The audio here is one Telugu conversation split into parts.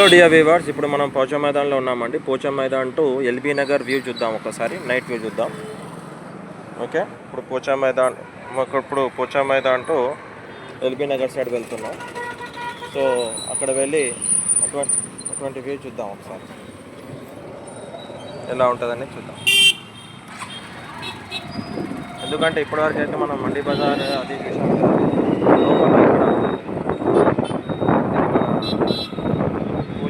హలో డియర్ వ్యూవర్స్, ఇప్పుడు మనం పోచం మైదాన్లో ఉన్నామండి. పోచం మైదాన్ టు ఎల్బీ నగర్ వ్యూ చూద్దాం, ఒకసారి నైట్ వ్యూ చూద్దాం. ఓకే, ఇప్పుడు పోచం మైదాన్ టు ఎల్బీ నగర్ సైడ్ వెళ్తున్నాం. సో అక్కడ వెళ్ళి అటువంటి వ్యూ చూద్దాం ఒకసారి, ఎలా ఉంటుందని చూద్దాం. ఎందుకంటే ఇప్పటివరకు అయితే మనం మండి బజార్ అది చూసాం కదా, లోపల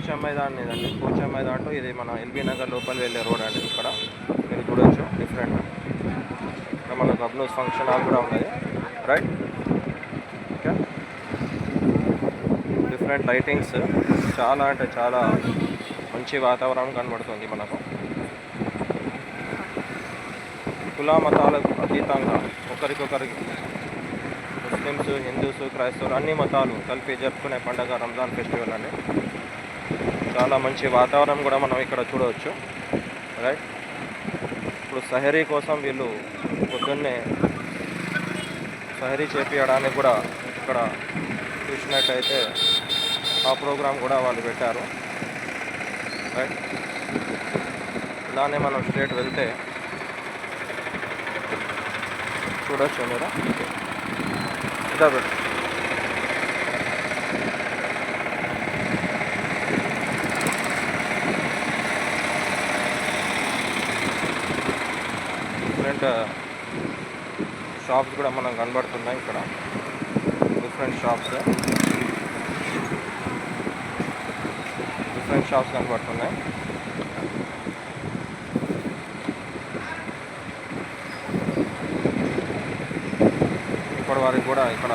పోచం మైదాన్ ఇదండి. పోచం మైదాన్ టు ఇది మన ఎల్బీ నగర్ లోపల వెళ్ళే రోడ్ అండి. ఇక్కడ మీరు చూడవచ్చు డిఫరెంట్. ఇక్కడ మనకు అబ్నూస్ ఫంక్షన్ హాల్ కూడా ఉన్నది, రైట్. ఓకే, డిఫరెంట్ లైటింగ్స్, చాలా అంటే చాలా మంచి వాతావరణం కనబడుతుంది మనకు. కుల మతాలకు అతీతంగా ఒకరికొకరికి ముస్లిమ్స్, హిందూస్, క్రైస్తవులు అన్ని మతాలు కలిపి జరుపుకునే పండుగ రంజాన్ ఫెస్టివల్ అండి. చాలా మంచి వాతావరణం కూడా మనం ఇక్కడ చూడవచ్చు, రైట్. ఇప్పుడు సహరీ కోసం వీళ్ళు పొద్దున్నే సహరీ చేపించడానికి కూడా ఇక్కడ చూసినట్టయితే ఆ ప్రోగ్రాం కూడా వాళ్ళు పెట్టారు, రైట్. ఇలానే మనం స్ట్రేట్ వెళ్తే చూడొచ్చు మీరు. ఇదా పెట్టు, డిఫరెంట్ షాప్స్ కూడా మనం కనబడుతున్నాయి ఇక్కడ. డిఫరెంట్ షాప్స్ కనబడుతున్నాయి. ఇప్పటి వరకు కూడా ఇక్కడ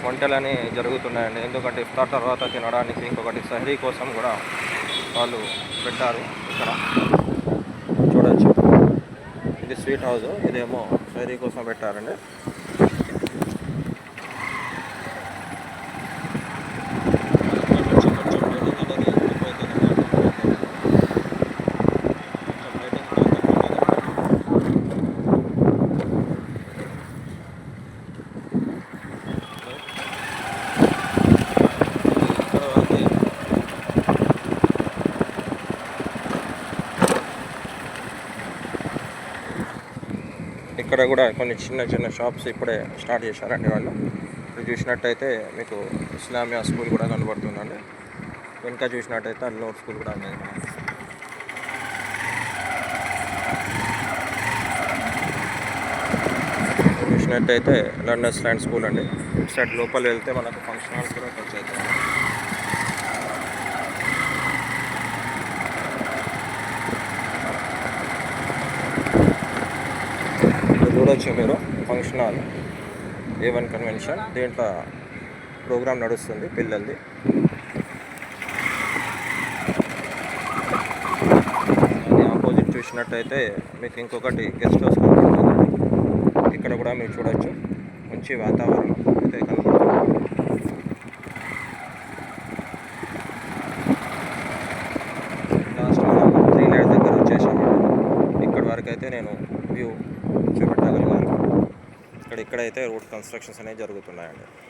వంటలని జరుగుతున్నాయండి. ఎందుకంటే ఇఫ్తార్ తర్వాత తినడానికి ఇంకొకటి సహరీ కోసం కూడా వాళ్ళు పెట్టారు ఇక్కడ. చూడవచ్చు, ఇది స్వీట్ హౌస్, ఇదేమో సహరీ కోసం పెట్టారండి. ఇక్కడ కూడా కొన్ని చిన్న చిన్న షాప్స్ ఇప్పుడే స్టార్ట్ చేశారండి వాళ్ళు. ఇది చూసినట్టయితే మీకు ఇస్లామియా స్కూల్ కూడా కనబడుతుందండి. వెనుక చూసినట్టయితే అల్నూర్ స్కూల్ కూడా ఉంది. చూసినట్టయితే లర్నర్స్ ల్యాండ్ స్కూల్ అండి. ఇటు సైడ్ లోపల వెళ్తే మనకు ఫంక్షన్ హాల్స్ కూడా టచ్ అవుతుంది. చూడవచ్చు మీరు, ఫంక్షన్ హాల్ A1 కన్వెన్షన్. దీంట్లో ప్రోగ్రామ్ నడుస్తుంది పిల్లలది. ఆపోజిట్ చూసినట్టయితే మీకు ఇంకొకటి గెస్ట్ హౌస్ కనబడుతుంది. ఇక్కడ కూడా మీరు చూడవచ్చు, మంచి వాతావరణం అయితే కనబడుతుంది. లాస్ట్ మనం 3 లైట్ దగ్గర వచ్చేసాము. ఇక్కడి వరకు అయితే నేను వ్యూ చూపెట్టగలిగాను. ఇక్కడైతే రోడ్ కన్స్ట్రక్షన్స్ అనేవి జరుగుతున్నాయండి.